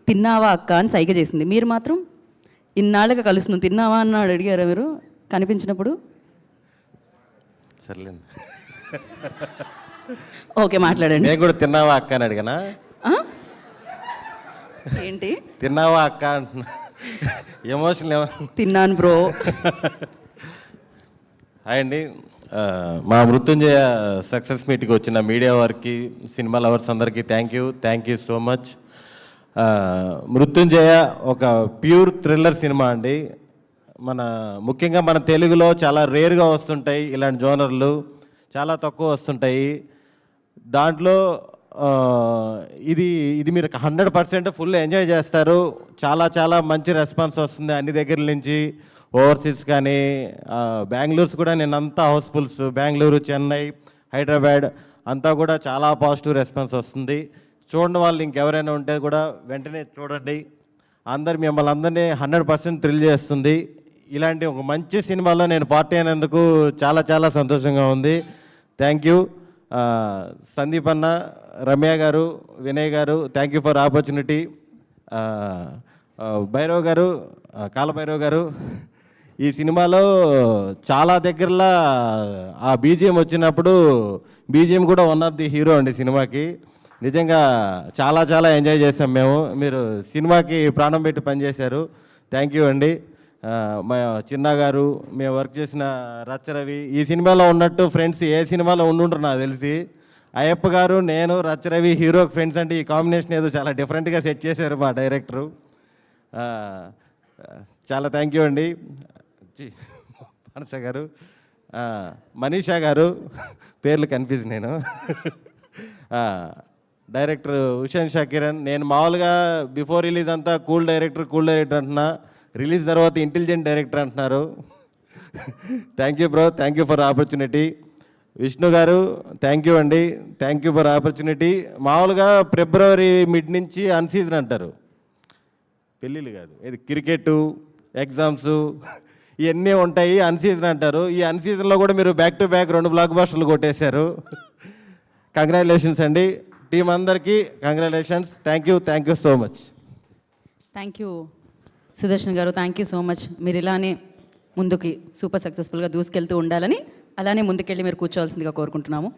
తిన్నావా అక్క అని సైగ చేసింది. మీరు మాత్రం ఇన్నాళ్ళుగా కలుస్తున్నాం, తిన్నావా అన్నాడు అడిగారా మీరు కనిపించినప్పుడు? సర్లేండి. ఓకే, మాట్లాడండి. నేను కూడా తిన్నావా అక్క అని అడిగానా? ఏంటి తిన్నావా అక్క అంటున్నా, ఎమోషన్ తిన్నాను బ్రో. హాయ్ అండి. మా మృత్యుంజయ సక్సెస్ మీట్కి వచ్చిన మీడియా వారికి, సినిమా లవర్స్ అందరికీ థ్యాంక్ యూ సో మచ్. మృత్యుంజయ ఒక ప్యూర్ థ్రిల్లర్ సినిమా అండి. ముఖ్యంగా మన తెలుగులో చాలా రేర్గా వస్తుంటాయి ఇలాంటి జోనర్లు, చాలా తక్కువ వస్తుంటాయి. దాంట్లో ఇది మీరు 100% ఫుల్ ఎంజాయ్ చేస్తారు. చాలా మంచి రెస్పాన్స్ వస్తుంది అన్ని దగ్గర నుంచి. ఓవర్సీస్ కానీ బెంగళూరుస్ కూడా నేనంతా హౌస్ఫుల్స్, బెంగళూరు, చెన్నై, హైదరాబాద్ అంతా కూడా చాలా పాజిటివ్ రెస్పాన్స్ వస్తుంది. చూడండి వాళ్ళు ఇంకెవరైనా ఉంటే కూడా వెంటనే చూడండి. మిమ్మల్ని అందరినీ 100% థ్రిల్ చేస్తుంది. ఇలాంటి ఒక మంచి సినిమాలో నేను పార్టీ అయినందుకు చాలా సంతోషంగా ఉంది. Thank you. సందీప్ అన్న, రమ్య గారు, వినయ్ గారు, thank you for opportunity. Bhairav గారు, కాలభైరవ్ గారు, ఈ సినిమాలో చాలా దగ్గరలో ఆ బీజిఎం వచ్చినప్పుడు బీజిఎం కూడా వన్ ఆఫ్ ది హీరో అండి సినిమాకి. నిజంగా చాలా ఎంజాయ్ చేసాం మేము. మీరు సినిమాకి ప్రాణం పెట్టి పనిచేశారు. థ్యాంక్ యూ అండి. మా చిన్న గారు, మేము వర్క్ చేసిన రచ్చరవి, ఈ సినిమాలో ఉన్నట్టు ఫ్రెండ్స్ ఏ సినిమాలో ఉండుంటారు నాకు తెలిసి. అయ్యప్ప గారు, నేను, రచ్చరవి హీరో ఫ్రెండ్స్ అంటే ఈ కాంబినేషన్ ఏదో చాలా డిఫరెంట్గా సెట్ చేశారు మా డైరెక్టరు. చాలా థ్యాంక్ యూ అండి. మనస గారు, మనీషా గారు, పేర్లు కన్ఫ్యూజ్ నేను. డైరెక్టర్ హుషేన్ షకీరన్. నేను మామూలుగా బిఫోర్ రిలీజ్ అంతా కూల్ డైరెక్టర్ అంటున్నా, రిలీజ్ తర్వాత ఇంటెలిజెంట్ డైరెక్టర్ అంటున్నారు. Thank you bro, thank you for opportunity. Vishnu గారు, థ్యాంక్ యూ అండి, థ్యాంక్ యూ ఫర్ ఆపర్చునిటీ. మామూలుగా ఫిబ్రవరి మిడ్ నుంచి అన్సీజన్ అంటారు, పెళ్ళిళ్ళు కాదు, ఇది క్రికెట్, ఎగ్జామ్స్ ఇవన్నీ ఉంటాయి, అన్సీజన్ అంటారు. ఈ అన్సీజన్లో కూడా మీరు బ్యాక్ టు బ్యాక్ 2 బ్లాక్ బస్టర్లు కొట్టేశారు. కంగ్రాచులేషన్స్ అండి. టీం అందరికీ congratulations. Thank you so much. Thank you Sudarshan గారు, థ్యాంక్ యూ సో మచ్. మీరు ఇలానే ముందుకి సూపర్ సక్సెస్ఫుల్గా దూసుకెళ్తూ ఉండాలని, అలానే ముందుకెళ్ళి మీరు కూర్చోవాల్సిందిగా కోరుకుంటున్నాము.